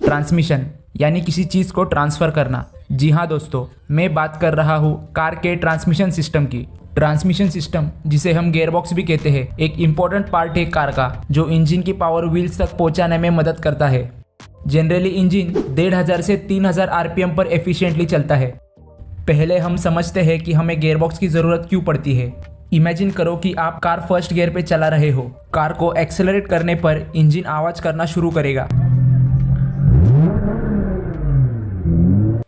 Transmission यानी किसी चीज़ को ट्रांसफ़र करना। जी हाँ दोस्तों, मैं बात कर रहा हूँ कार के ट्रांसमिशन सिस्टम की। ट्रांसमिशन सिस्टम, जिसे हम गियरबॉक्स भी कहते हैं, एक इम्पॉर्टेंट पार्ट है कार का, जो इंजन की पावर व्हील्स तक पहुँचाने में मदद करता है। जनरली इंजन 1500 से 3000 आरपीएम पर एफिशिएंटली चलता है। पहले हम समझते हैं कि हमें गियरबॉक्स की ज़रूरत क्यों पड़ती है। इमेजिन करो कि आप कार फर्स्ट गियर पे चला रहे हो। कार को एक्सेलरेट करने पर इंजन आवाज़ करना शुरू करेगा,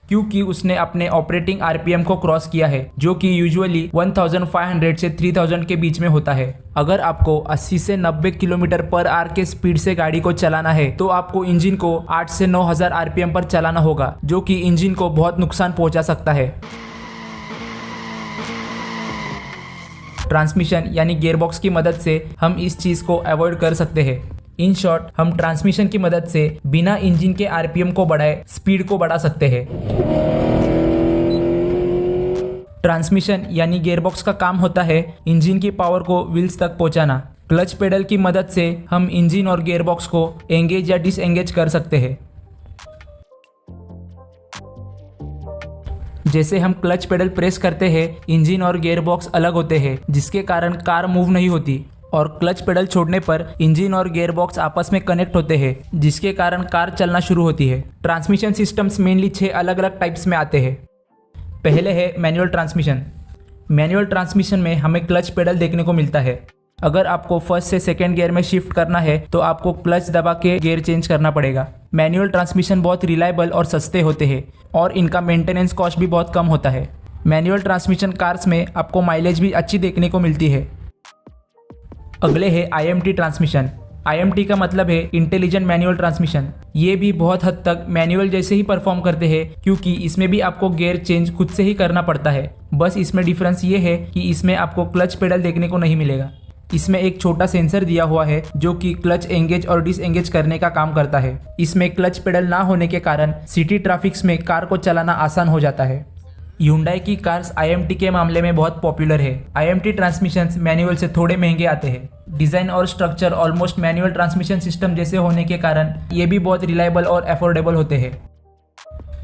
क्योंकि उसने अपने ऑपरेटिंग आरपीएम को क्रॉस किया है, जो कि यूजुअली 1500 से 3000 के बीच में होता है। अगर आपको 80 से 90 किलोमीटर पर आवर के स्पीड से गाड़ी को चलाना है तो आपको इंजन को 8 से 9000 आरपीएम पर चलाना होगा, जो कि इंजन को बहुत नुकसान पहुंचा सकता है। ट्रांसमिशन यानी गियरबॉक्स की मदद से हम इस चीज़ को अवॉइड कर सकते हैं। इन शॉर्ट, हम ट्रांसमिशन की मदद से बिना इंजन के आरपीएम को बढ़ाए स्पीड को बढ़ा सकते हैं। ट्रांसमिशन यानी गियरबॉक्स का काम होता है इंजन की पावर को व्हील्स तक पहुंचाना। क्लच पेडल की मदद से हम इंजन और गियरबॉक्स को एंगेज या डिसएंगेज कर सकते हैं। जैसे हम क्लच पेडल प्रेस करते हैं, इंजन और गियरबॉक्स अलग होते हैं, जिसके कारण कार मूव नहीं होती, और क्लच पेडल छोड़ने पर इंजन और गियरबॉक्स आपस में कनेक्ट होते हैं, जिसके कारण कार चलना शुरू होती है। ट्रांसमिशन सिस्टम्स मेनली 6 अलग अलग टाइप्स में आते हैं। पहले है मैनुअल ट्रांसमिशन। मैनुअल ट्रांसमिशन में हमें क्लच पेडल देखने को मिलता है। अगर आपको फर्स्ट से सेकेंड गियर में शिफ्ट करना है तो आपको क्लच दबा के गियर चेंज करना पड़ेगा। मैनुअल ट्रांसमिशन बहुत रिलायबल और सस्ते होते हैं और इनका मेंटेनेंस कॉस्ट भी बहुत कम होता है। मैनुअल ट्रांसमिशन कार्स में आपको माइलेज भी अच्छी देखने को मिलती है। अगले है आईएमटी ट्रांसमिशन। आईएमटी का मतलब है इंटेलिजेंट मैनुअल ट्रांसमिशन। ये भी बहुत हद तक मैनुअल जैसे ही परफॉर्म करते हैं, क्योंकि इसमें भी आपको गियर चेंज खुद से ही करना पड़ता है। बस इसमें डिफरेंस ये है कि इसमें आपको क्लच पेडल देखने को नहीं मिलेगा। इसमें एक छोटा सेंसर दिया हुआ है जो कि क्लच एंगेज और डिसएंगेज करने का काम करता है। इसमें क्लच पेडल ना होने के कारण सिटी ट्रैफिक्स में कार को चलाना आसान हो जाता है। Hyundai की कार्स आईएमटी के मामले में बहुत पॉपुलर है। आईएमटी ट्रांसमिशंस मैनुअल से थोड़े महंगे आते हैं। डिज़ाइन और structure almost manual transmission system जैसे होने के कारण ये भी बहुत रिलायबल और अफोर्डेबल होते हैं।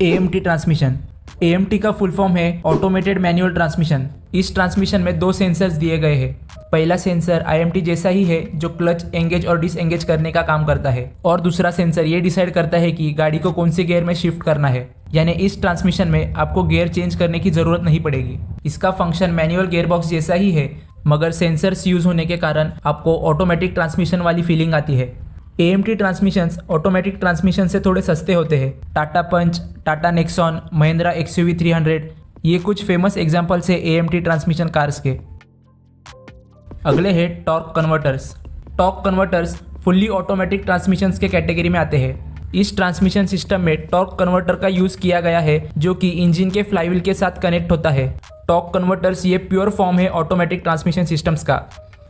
AMT transmission. एएमटी का फुल फॉर्म है ऑटोमेटेड मैनुअल ट्रांसमिशन। इस ट्रांसमिशन में 2 सेंसर्स दिए गए हैं। पहला सेंसर आईएमटी जैसा ही है, जो क्लच एंगेज और डिसएंगेज करने का काम करता है, और दूसरा सेंसर ये डिसाइड करता है कि गाड़ी को कौन से गियर में शिफ्ट करना है। यानी इस ट्रांसमिशन में आपको गियर चेंज करने की जरूरत नहीं पड़ेगी। इसका फंक्शन मैनुअल गियरबॉक्स जैसा ही है, मगर सेंसर्स यूज होने के कारण आपको ऑटोमेटिक ट्रांसमिशन वाली फीलिंग आती है। एएमटी ट्रांसमिशंस ऑटोमेटिक ट्रांसमिशन से थोड़े सस्ते होते हैं। टाटा पंच, टाटा नेक्सॉन, महिंद्रा एक्सयूवी 300 ये कुछ फेमस एग्जाम्पल्स है एएमटी ट्रांसमिशन कार्स के। अगले है torque converters. Torque converters fully automatic transmissions के कैटेगरी में आते हैं। इस ट्रांसमिशन सिस्टम में टॉर्क कन्वर्टर का यूज किया गया है, जो कि इंजन के फ्लाईव्हील के साथ कनेक्ट होता है। टॉर्क कन्वर्टर्स ये प्योर फॉर्म है ऑटोमेटिक ट्रांसमिशन सिस्टम्स का।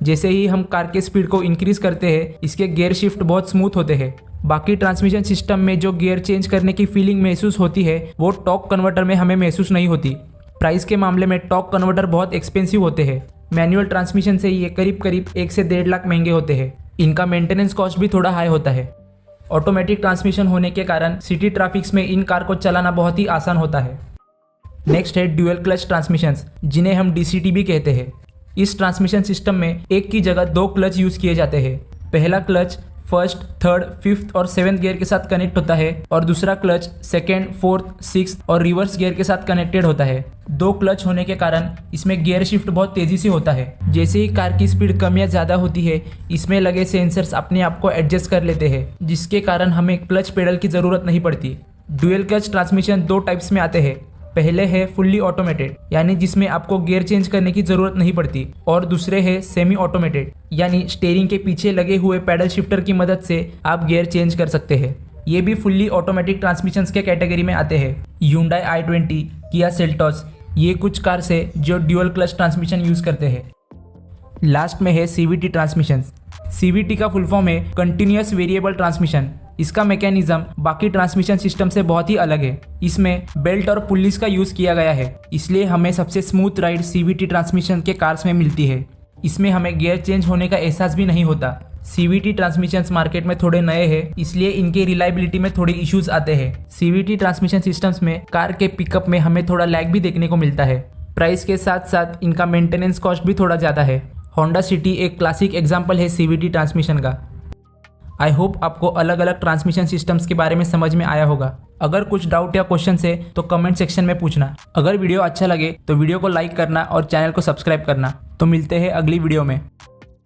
जैसे ही हम कार के स्पीड को इंक्रीज करते हैं, इसके गियर शिफ्ट बहुत स्मूथ होते हैं। बाकी ट्रांसमिशन सिस्टम में जो गियर चेंज करने की फीलिंग महसूस होती है, वो टॉर्क कन्वर्टर में हमें महसूस नहीं होती। प्राइस के मामले में टॉर्क कन्वर्टर बहुत एक्सपेंसिव होते हैं। मैनुअल ट्रांसमिशन से ये करीब 1 से 1.5 लाख महंगे होते हैं। इनका मेंटेनेंस कॉस्ट भी थोड़ा हाई होता है। ऑटोमेटिक ट्रांसमिशन होने के कारण सिटी ट्रैफिक्स में इन कार को चलाना बहुत ही आसान होता है। नेक्स्ट है ड्यूअल क्लच ट्रांसमिशंस, जिन्हें हम डीसीटी भी कहते हैं। इस ट्रांसमिशन सिस्टम में एक की जगह 2 क्लच यूज किए जाते हैं। पहला क्लच फर्स्ट, थर्ड, फिफ्थ और 7th गियर के साथ कनेक्ट होता है, और दूसरा क्लच 2nd, 4th, 6th और रिवर्स गियर के साथ कनेक्टेड होता है। 2 क्लच होने के कारण इसमें गियर शिफ्ट बहुत तेजी से होता है। जैसे ही कार की स्पीड कम या ज्यादा होती है, इसमें लगे सेंसर्स अपने आप को एडजस्ट कर लेते हैं, जिसके कारण हमें क्लच पेडल की जरूरत नहीं पड़ती। ड्यूअल क्लच ट्रांसमिशन 2 टाइप्स में आते हैं। पहले है फुल्ली ऑटोमेटेड, यानी जिसमें आपको गियर चेंज करने की जरूरत नहीं पड़ती, और दूसरे है सेमी ऑटोमेटेड, यानी स्टीयरिंग के पीछे लगे हुए पैडल शिफ्टर की मदद से आप गियर चेंज कर सकते हैं। ये भी फुल्ली ऑटोमेटिक ट्रांसमिशंस के कैटेगरी में आते हैं। Hyundai i20, Kia Seltos ये कुछ कार्स है जो ड्यूअल क्लच ट्रांसमिशन यूज करते हैं। लास्ट में है सीवीटी ट्रांसमिशन। सीवीटी का फुल फॉर्म है कंटिन्यूअस वेरिएबल ट्रांसमिशन। इसका मैकेनिज्म बाकी ट्रांसमिशन सिस्टम से बहुत ही अलग है। इसमें बेल्ट और पुलिस का यूज किया गया है, इसलिए हमें सबसे स्मूथ राइड सीवीटी ट्रांसमिशन के कार्स में मिलती है। इसमें हमें गियर चेंज होने का एहसास भी नहीं होता। CVT ट्रांसमिशंस मार्केट में थोड़े नए हैं, इसलिए इनके रिलायबिलिटी में थोड़े इश्यूज आते हैं। CVT ट्रांसमिशन सिस्टम्स में कार के पिकअप में हमें थोड़ा लैग भी देखने को मिलता है। प्राइस के साथ साथ इनका मेंटेनेंस कॉस्ट भी थोड़ा ज़्यादा है। होंडा सिटी एक क्लासिक एग्जाम्पल है CVT ट्रांसमिशन का। आई होप आपको अलग अलग ट्रांसमिशन सिस्टम्स के बारे में समझ में आया होगा। अगर कुछ डाउट या क्वेश्चन है तो कमेंट सेक्शन में पूछना। अगर वीडियो अच्छा लगे तो वीडियो को लाइक करना और चैनल को सब्सक्राइब करना। तो मिलते हैं अगली वीडियो में।